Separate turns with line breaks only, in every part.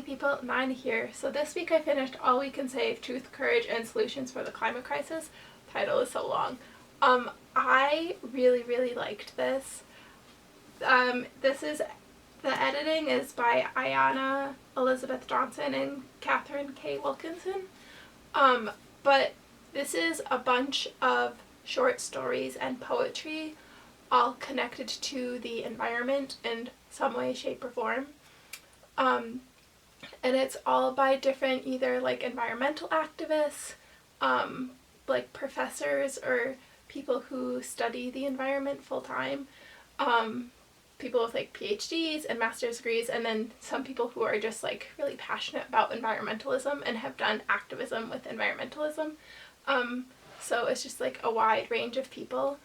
people, Nine here. So this week I finished All We Can Save, Truth, Courage, and Solutions for the Climate Crisis. Title is so long. I really liked this. The editing is by Ayanna Elizabeth Johnson and Catherine K. Wilkinson. But this is a bunch of short stories and poetry all connected to the environment in some way, shape, or form. And it's all by different either like environmental activists, like professors or people who study the environment full time, people with like PhDs and master's degrees, and then some people who are just like really passionate about environmentalism and have done activism with environmentalism. So it's just like a wide range of people.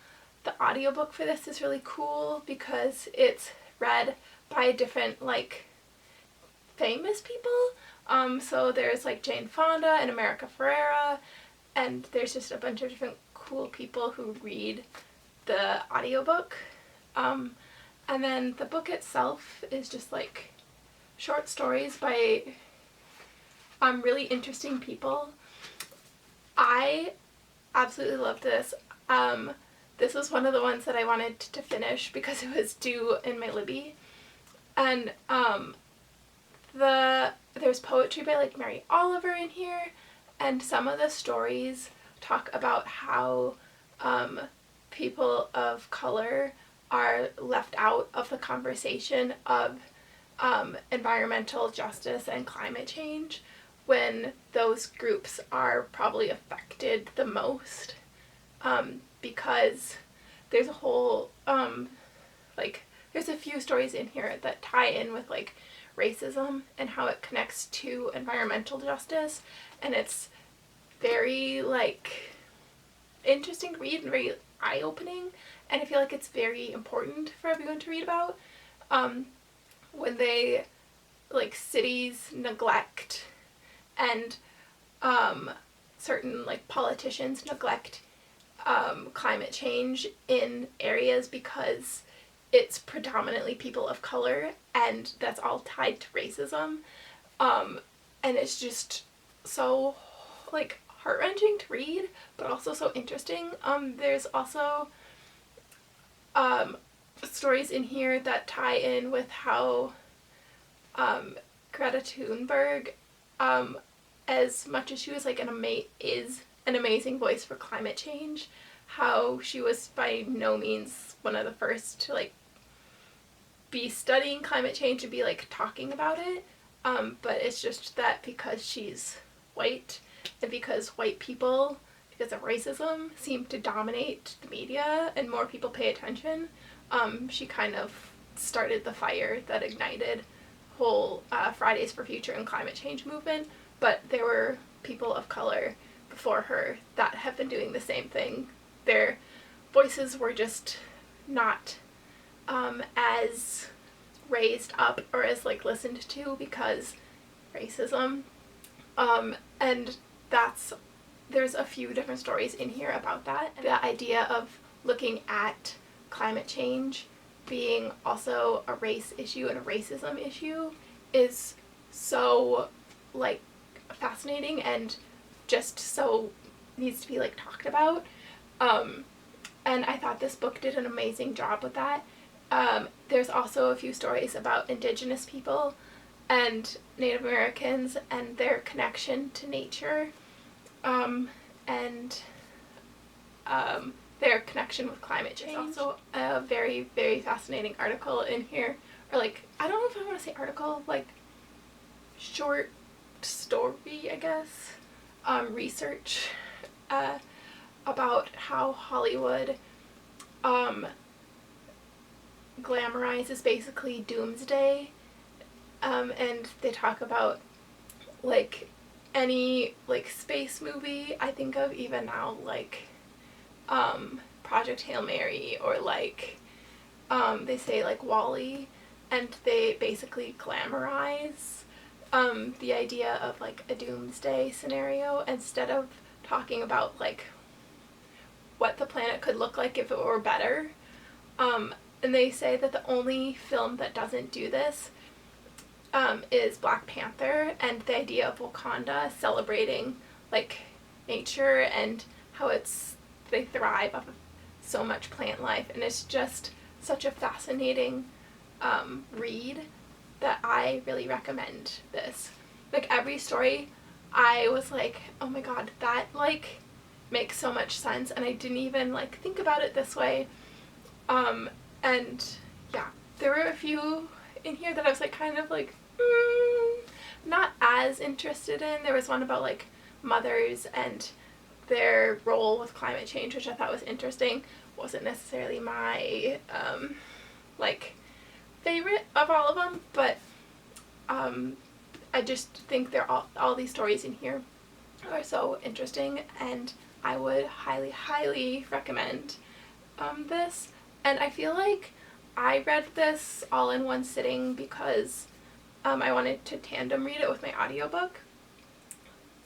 The audiobook for this is really cool because it's read by different like famous people. So there's like Jane Fonda and America Ferrera, and there's just a bunch of different cool people who read the audiobook. And then the book itself is just like short stories by really interesting people. I absolutely loved this. This was one of the ones that I wanted to finish because it was due in my Libby. And there's poetry by like Mary Oliver in here, and some of the stories talk about how people of color are left out of the conversation of environmental justice and climate change when those groups are probably affected the most, because there's a whole there's a few stories in here that tie in with like racism and how it connects to environmental justice, and it's very like interesting to read and very eye-opening, and I feel like it's very important for everyone to read about. When they like cities neglect and certain like politicians neglect climate change in areas because it's predominantly people of color, and that's all tied to racism, and it's just so like heart-wrenching to read, but also so interesting. There's also stories in here that tie in with how Greta Thunberg, as much as she was like is an amazing voice for climate change, how she was by no means one of the first to like be studying climate change and be like talking about it, but it's just that because she's white and because white people, because of racism, seem to dominate the media and more people pay attention, she kind of started the fire that ignited whole Fridays for Future and climate change movement. But there were people of color before her that have been doing the same thing. Their voices were just not as raised up or as like listened to because racism. And there's a few different stories in here about that. The idea of looking at climate change being also a race issue and a racism issue is so like fascinating and just so needs to be like talked about. And I thought this book did an amazing job with that. There's also a few stories about Indigenous people and Native Americans and their connection to nature, and their connection with climate change. There's also a very fascinating article in here, or like, I don't know if I want to say article, like short story, I guess, research about how Hollywood glamorizes basically doomsday, and they talk about like any like space movie I think of even now, like Project Hail Mary, or like they say like WALL-E, and they basically glamorize the idea of like a doomsday scenario instead of talking about like what the planet could look like if it were better. And they say that the only film that doesn't do this is Black Panther, and the idea of Wakanda celebrating like nature and how they thrive off of so much plant life, and it's just such a fascinating read that I really recommend this. Like every story I was like, oh my god, that like makes so much sense, and I didn't even like think about it this way. And yeah, there were a few in here that I was like kind of like not as interested in. There was one about like mothers and their role with climate change, which I thought was interesting. Wasn't necessarily my like favorite of all of them, but I just think they're all these stories in here are so interesting, and I would highly, highly recommend this. And I feel like I read this all in one sitting because I wanted to tandem read it with my audiobook.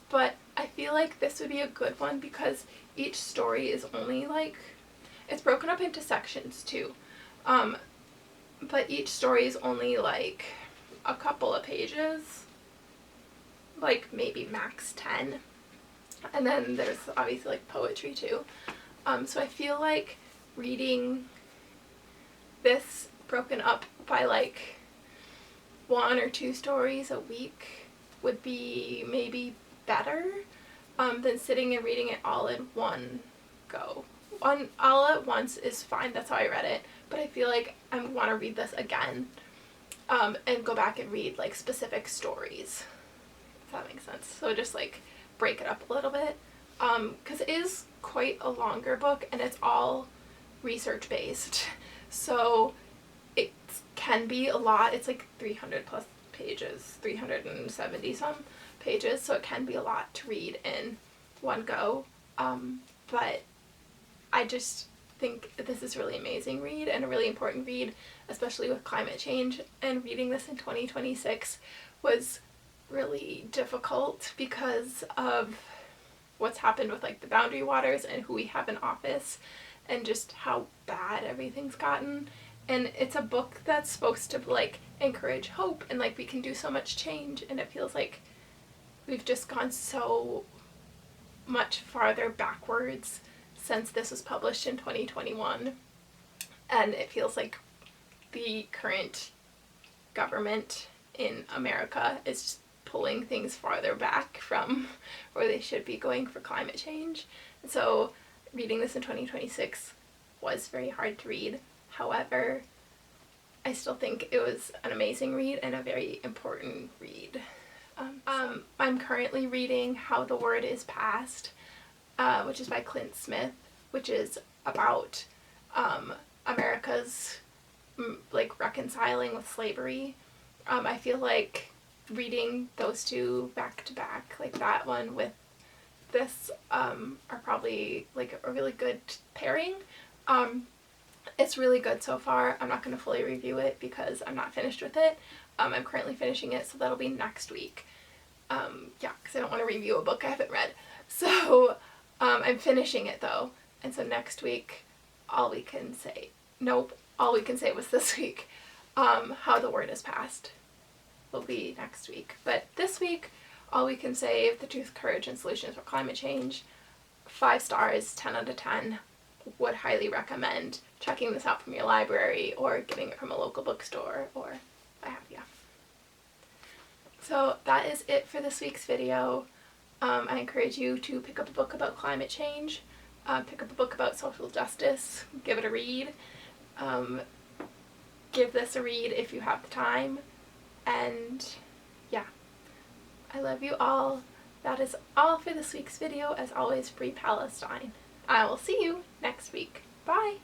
But I feel like this would be a good one because each story is only like, it's broken up into sections too. But each story is only like a couple of pages, like maybe max 10. And then there's obviously like poetry too. So I feel like reading this broken up by like 1 or 2 stories a week would be maybe better than sitting and reading it all in one go. All at once is fine, that's how I read it, but I feel like I want to read this again and go back and read like specific stories, if that makes sense. So just like break it up a little bit, because it is quite a longer book and it's all research based, so it can be a lot. It's like 300 plus pages, 370 some pages, so it can be a lot to read in one go, but I just think this is a really amazing read and a really important read, especially with climate change, and reading this in 2026 was really difficult because of what's happened with like the boundary waters and who we have in office and just how bad everything's gotten. And it's a book that's supposed to like encourage hope and like we can do so much change, and it feels like we've just gone so much farther backwards since this was published in 2021, and it feels like the current government in America is just pulling things farther back from where they should be going for climate change. And so reading this in 2026 was very hard to read. However, I still think it was an amazing read and a very important read. I'm currently reading How the Word is Passed, which is by Clint Smith, which is about America's like reconciling with slavery. I feel like reading those two back to back, like that one with this, are probably like a really good pairing. It's really good so far. I'm not going to fully review it because I'm not finished with it. I'm currently finishing it, so that'll be next week. Yeah, because I don't want to review a book I haven't read. So I'm finishing it though, and so next week all we can say was this week. How the Word is Passed will be next week. But this week, all we can say, The Truth, Courage, and Solutions for Climate Change, 5 stars, 10 out of 10. Would highly recommend checking this out from your library or getting it from a local bookstore or what have you. So that is it for this week's video. I encourage you to pick up a book about climate change, pick up a book about social justice, give it a read. Give this a read if you have the time. And yeah, I love you all. That is all for this week's video. As always, free Palestine. I will see you next week. Bye!